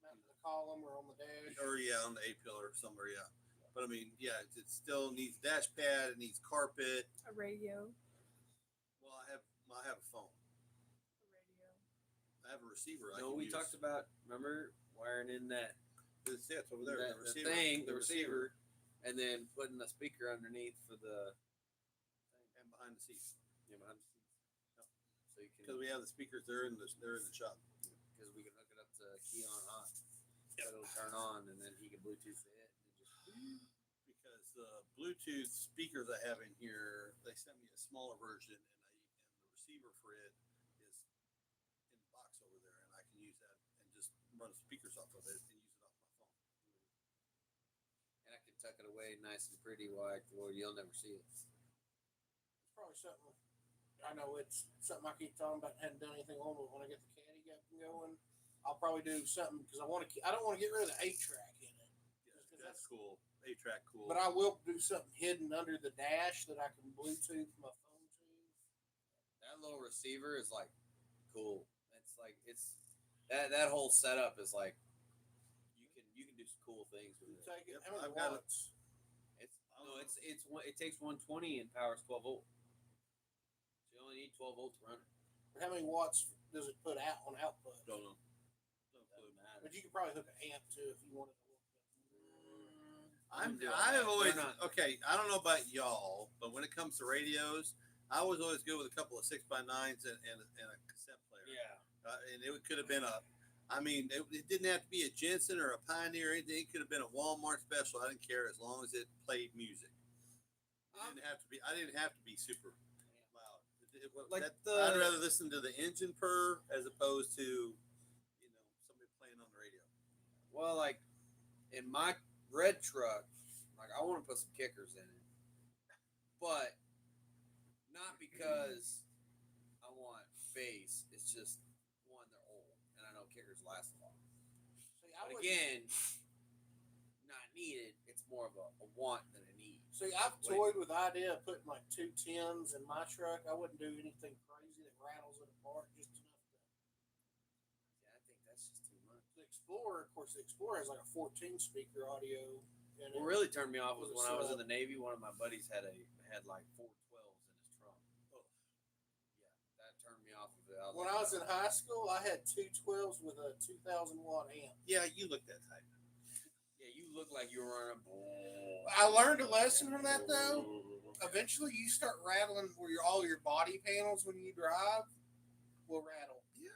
Mounted to the column or on the dash? or on the A pillar somewhere, yeah. But I mean, yeah, it still needs dash pad, it needs carpet. A radio. Well, I have a phone. A radio. I have a receiver. I No, can we use. talked about, remember, wiring in that It's over there. that, the the receiver. thing, the receiver, and then putting a speaker underneath for the and behind the seat. behind the seats. Yep. So you Because can, we have the speakers, they're in the shop. because we can hook it up to key on hot. So it'll turn on, and then he can Bluetooth it. And just, Because the Bluetooth speakers I have in here, they sent me a smaller version, and the receiver for it is in the box over there, and I can use that and just run speakers off of it and use it off my phone. and I can tuck it away nice and pretty, like where you'll never see it. It's probably something. I know it's something I keep talking about. Hadn't done anything on, but when I get the caddy going, I'll probably do something because I don't want to get rid of the 8-track in it. Yeah, Just 'cause that's cool. 8-track cool. But I will do something hidden under the dash that I can Bluetooth my phone to. That little receiver is like cool. It's that whole setup is like you can do some cool things with You it. take it. Yep, How many I've got it. watts? It takes 120 and powers 12 volt. So you only need 12 volts to run it. Or how many watts does it put out on output? Don't know. Doesn't matter. But you could probably hook an amp to if you wanted to. I've always They're not- okay. I don't know about y'all, but when it comes to radios, I was always good with a couple of 6x9s and a cassette player. Yeah. And it could have been it didn't have to be a Jensen or a Pioneer or anything. It could have been a Walmart special. I didn't care as long as it played music. I didn't have to be super loud. I'd rather listen to the engine purr as opposed to somebody playing on the radio. Well, like in my red truck, like I want to put some kickers in it, but not because I want bass. It's just one, they're old, and I know kickers last a while. See, I But would, again, not needed. It's more of a want than a need. see, I've toyed with the idea of putting like 2 10s in my truck. I wouldn't do anything crazy that rattles it apart, just enough to. Yeah, I think that's just too much. The Explorer, of course, the Explorer has like a 14 speaker audio. In What it. really turned me off was With a when I was in sub. the Navy. One of my buddies had like 412s in his trunk. Oh. Yeah, that turned me off of it. When I was in high school, I had 2 12s with a 2,000 watt amp. Yeah, you look that type. Yeah, you look like you were running. I learned a lesson from that though. Eventually, you start rattling where all your body panels when you drive will rattle. Yeah.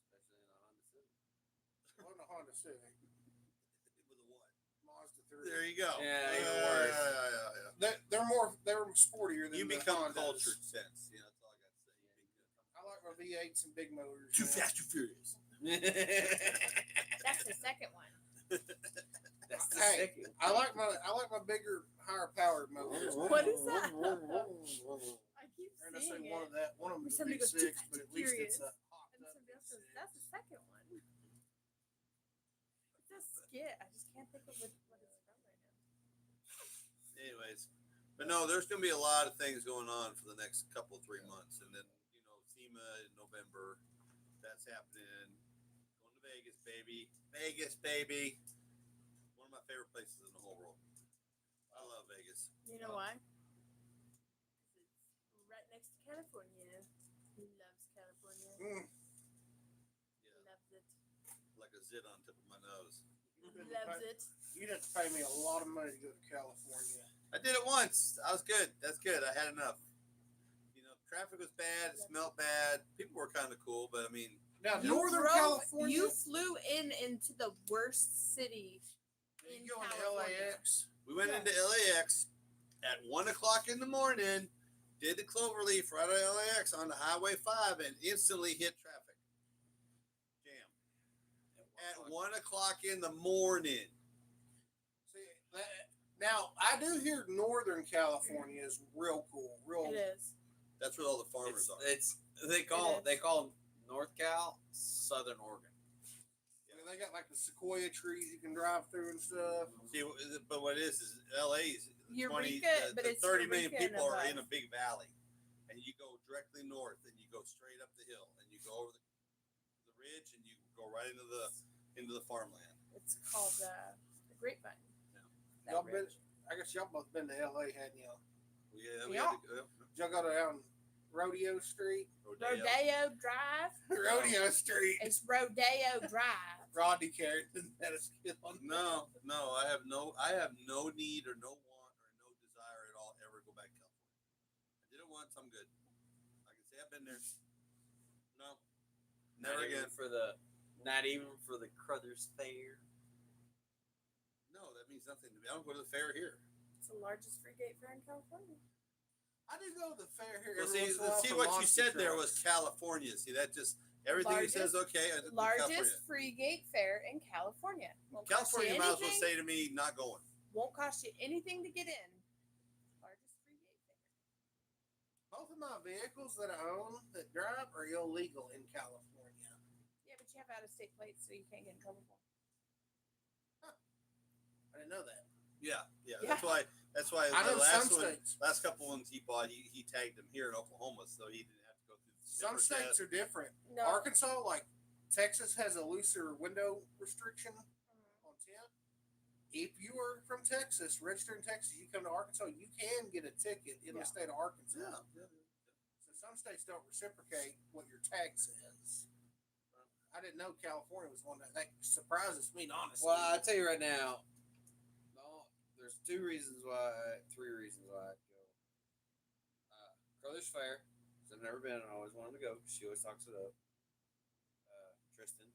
Especially in a Honda Civic. On the Honda Civic, With a what? Mazda 3. There you go. Yeah, even worse. Yeah. They're sportier than You the become Hondas. cultured sense. That's all I got to say. I like my V8s and big motors. Too man. fast, too furious. That's the second one. That's the Hey, second. I like my bigger, higher powered motors. What is that? I keep They're gonna say seeing one it. of that. One of Or them's a somebody big goes, "Too 6, fast, but too at least it's a furious." hopped And up somebody else big goes, 6. that's the second one. It's a skit. I just can't think of what it's from right now. Anyways, but no, there's going to be a lot of things going on for the next couple, 3 months. And then, SEMA in November, that's happening. Going to Vegas, baby. Vegas, baby. One of my favorite places in the whole world. I love Vegas. You know why? Because it's right next to California. He loves California. Mm. He Yeah, loves it. like a zit on tip of my nose. He loves it. You'd have to pay me a lot of money to go to California. I did it once. I was good. That's good. I had enough. Traffic was bad. It smelled bad. People were kind of cool, but I mean, Now, You Northern drove- California. You flew into the worst city in you go into California. LAX. we went into LAX at 1 o'clock in the morning, did the cloverleaf right at LAX on the Highway 5, and instantly hit traffic jam at 1 o'clock in the morning. Now I do hear Northern California is real cool. Real. It is. That's where all the farmers are. They call North Cal Southern Oregon. Yeah, they got like the sequoia trees you can drive through and stuff. See, but what it is LA's Eureka, but it's 30 million Eureka and people are above. in a big valley, and you go directly north, and you go straight up the hill, and you go over the ridge, and you go right into the farmland. It's called the Grapevine. Yeah. That Y'all been? ridge. I guess y'all both been to LA, hadn't y'all? Yeah, Yeah. Did y'all go down Rodeo Street? Rodeo Drive. Rodeo Street. It's Rodeo Drive. Rodney Carrington had a skill on No, I have no need or no want or no desire at all ever go back to California. I did it once, I'm good. I can say I've been there. No, never again. Not even for the Crothers Fair. No, that means nothing to me. I don't go to the fair here. It's the largest free gate fair in California. I do go to the fair here. Well, every once in a while see for what you monster said there trucks. was California. See, that just everything he says okay. Largest free gate fair in California. Won't cost California you might as well anything. say to me, not going. Won't cost you anything to get in. Largest free gate fair. Both of my vehicles that I own that drive are illegal in California. Yeah, but you have out-of-state plates, so you can't get in trouble for them. I didn't know that. Yeah. Yeah. That's why I the know last some one, states. last couple ones he bought, he tagged them here in Oklahoma, so he didn't have to go through. Some states are different. No. Arkansas, like Texas, has a looser window restriction on 10. If you are from Texas, registered in Texas, you come to Arkansas, you can get a ticket in the Yeah. state of Arkansas. Yeah. So some states don't reciprocate what your tag says. I didn't know California was one that surprises me, honestly. Well, I'll tell you right now. There's three reasons why I'd go. Crothers Fair, because I've never been and I always wanted to go. She always talks it up. Tristan.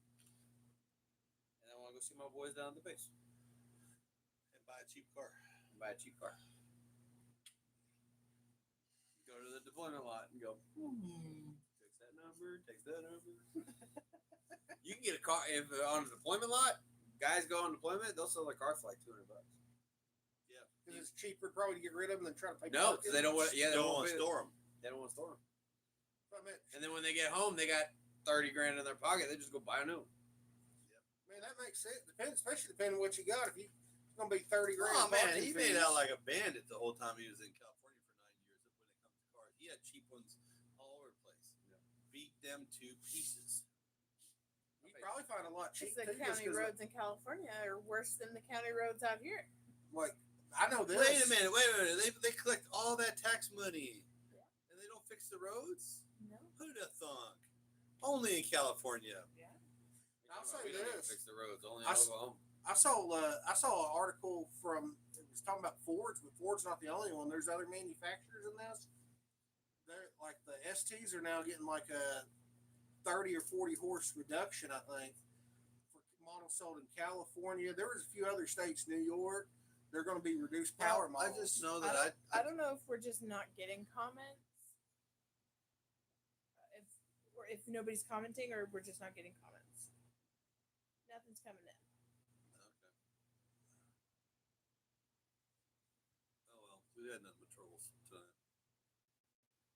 And I want to go see my boys down at the base. And buy a cheap car. And buy a cheap car. Go to the deployment lot and go, text that number. You can get a car if on the deployment lot. Guys go on deployment, they'll sell their car for like $200. Yeah. Because it's cheaper probably to get rid of them than try to pay. No, because they don't want. Yeah, They don't want to store them. They don't want to store them. I mean, And then when they get home, they got $30,000 in their pocket. They just go buy a new one. man, that makes sense. Depends, especially depending on what you got. If it's gonna be 30 grand. Oh man, parking he made fees. out like a bandit the whole time he was in California for 9 years. When it comes to cars, he had cheap ones all over the place. Yeah. Beat them to pieces. You probably find a lot cheap. Because the too, just county 'cause, roads in California are worse than the county roads out here. Like, I know this. Wait a minute. They collect all that tax money, and they don't fix the roads. No. Who'd have thunk? Only in California. Yeah. I'll say We don't even this. fix the roads. Only in I Oklahoma. I saw an article from, it was talking about Fords, but Ford's not the only one. There's other manufacturers in this. They're like the STs are now getting like a 30 or 40 horse reduction, I think, for models sold in California. There was a few other states, New York. They're going to be reduced power Well, I models. just know that I don't know if we're just not getting comments. If nobody's commenting, or we're just not getting comments. Nothing's coming in. Okay. Oh well, we had nothing but troubles tonight.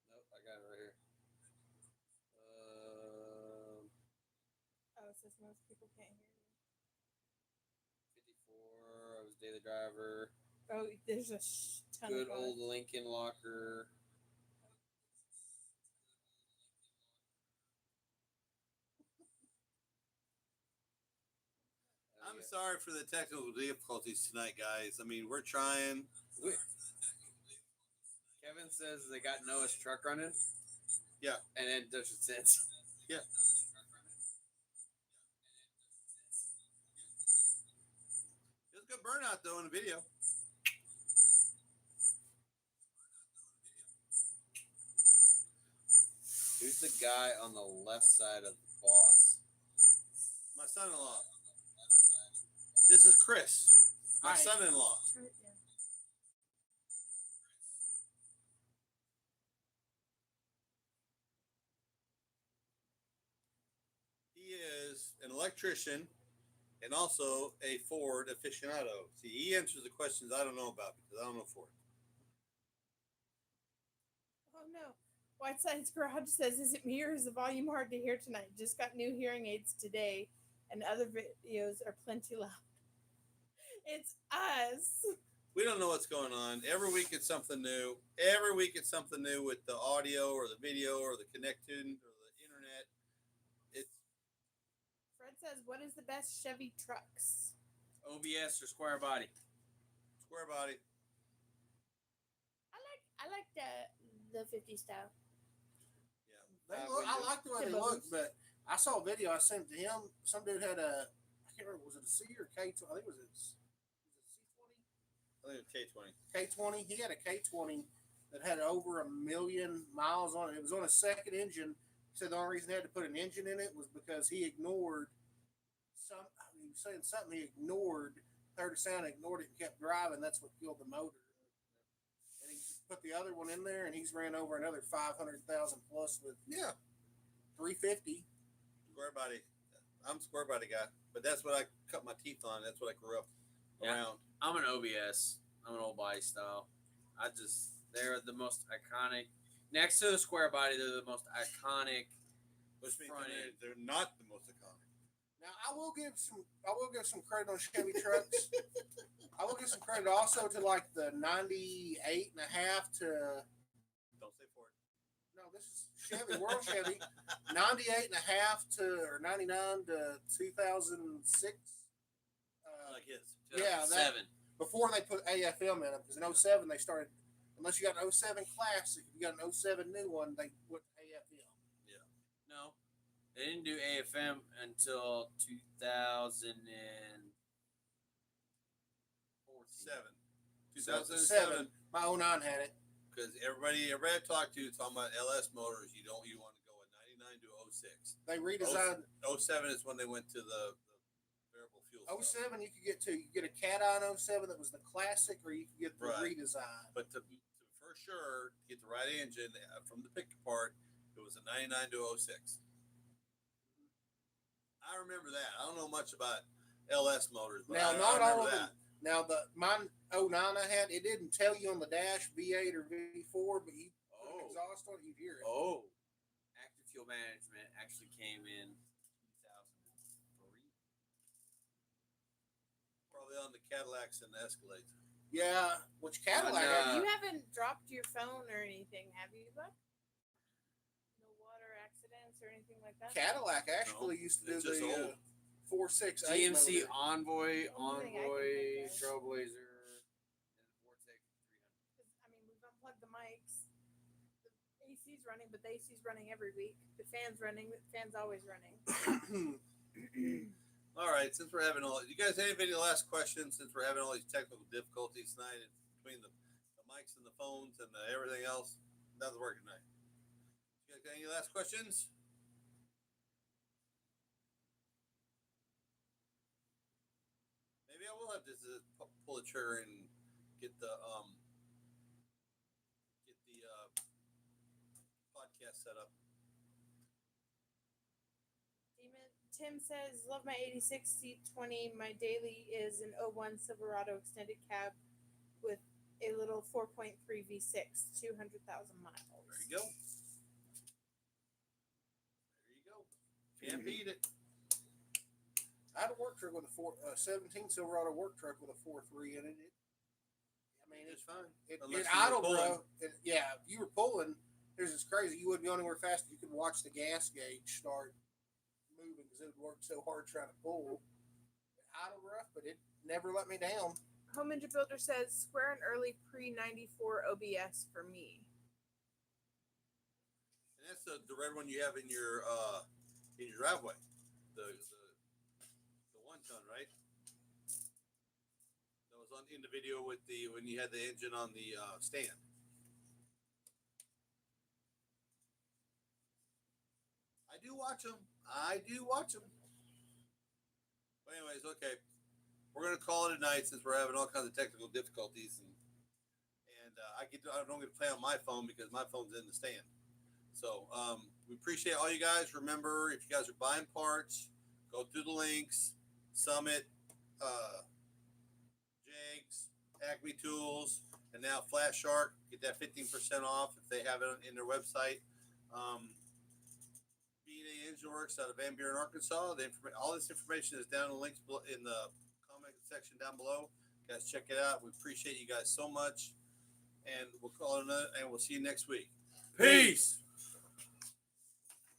Nope, I got it right here. Oh, it says most people can't hear you. 54. I was daily driver. Oh, there's a ton Good of old Lincoln Locker. I'm sorry for the technical difficulties tonight, guys. I mean, we're trying. Kevin says they got Noah's truck running. Yeah. And then does it sense. Yeah. It was a good burnout though in the video. Who's the guy on the left side of the boss? My son-in-law. This is Chris, my Hi. son-in-law. yeah. He is an electrician and also a Ford aficionado. See, he answers the questions I don't know about because I don't know Ford. Oh no. Whiteside's Garage says, "Is it me or is the volume hard to hear tonight? Just got new hearing aids today, and other videos are plenty loud." It's us. We don't know what's going on. Every week it's something new. Every week it's something new with the audio or the video or the connecting or the internet. It's Fred says, "What is the best Chevy trucks?" OBS or square body? square body. I like the 50 style. Yeah. I like the way they look, but I saw a video I sent to him. Some dude had a, I can't remember, was it a C or K? I think it was a C20. I think it's K20. K20. He had a K20 that had over 1 million miles on it. It was on a second engine. He said the only reason they had to put an engine in it was because he ignored some. He was saying something. He ignored, heard a sound, ignored it, and kept driving. That's what killed the motor. And he put the other one in there, and he's ran over another 500,000 plus with 350. Square body. I'm a square body guy, but that's what I cut my teeth on. That's what I grew up around. I'm an OBS. I'm an old body style. They're the most iconic. Next to the square body, they're the most iconic. Which means front end. they're not the most iconic. Now I will give some credit on Chevy trucks. I will give some credit also to like the 98 and a half to. Don't say Ford. No, this is Chevy, World Chevy, 98 and a half or 99 to 2006. Like his. Yeah, 7. Before they put AFM in them, because in 07 they started, unless you got an 07 Classic, if you got an 07 new one, they went AFM. No, they didn't do AFM until 2007. 2007. My 09 had it. Because everybody I talked to talking about LS motors, you want to go at 99 to 06. They redesigned. 07 is when they went to the variable fuel. 07 you could get a cat eye in 07 that was the Classic, or you could get the redesign. But to for sure get the right engine from the pick apart, it was a 99 to 06. I remember that. I don't know much about LS motors, but Now, I not all remember of that. them. Now, mine 09 I had, it didn't tell you on the dash V8 or V4, but you put an exhaust on it, you'd hear it. Oh, Active fuel management actually came in 2003. probably on the Cadillacs and the Escalades. Yeah, which Cadillac? No. You haven't dropped your phone or anything, have you, Buck? No water accidents or anything like that? Cadillac actually used to do it's just the old. 468 GMC motor. Only Envoy, thing I can think of. Trailblazer, and Vortec 300. I mean, we've unplugged the mics. The AC's running, but the AC's running every week. The fan's running, the fan's always running. All right, since we're having all, you guys have any last questions? Since we're having all these technical difficulties tonight between the mics and the phones and everything else, doesn't work tonight. You guys got any last questions? Maybe I will have to pull a trigger and get the podcast set up. Tim says, "Love my 86 C20. My daily is an 01 Silverado extended cab with a little 4.3 V6, 200,000 miles." There you go. There you go. Can't beat it. I had a work truck with a 17 Silverado work truck with a 4.3 in it. I mean, It's fine. It Unless you were idled, pulling. bro. Yeah, if you were pulling, here's this crazy. You wouldn't go anywhere fast. You could watch the gas gauge start moving because it would work so hard trying to pull. It idled rough, but it never let me down. Home Engine Builder says, "Square an early pre-94 OBS for me." And that's the red one you have in your driveway. The 1 ton, right? That was in the video with when you had the engine on the stand. I do watch them. But anyways, okay. We're gonna call it a night since we're having all kinds of technical difficulties, and I don't get to play on my phone because my phone's in the stand. So we appreciate all you guys. Remember, if you guys are buying parts, go through the links, Summit, JEGS, Acme Tools, and now Flash Shark. Get that 15% off if they have it in their website. B&A Engine Works out of Van Buren, Arkansas. All this information is down in the links in the comment section down below. Guys, check it out. We appreciate you guys so much. And we'll call it another, and we'll see you next week. Peace.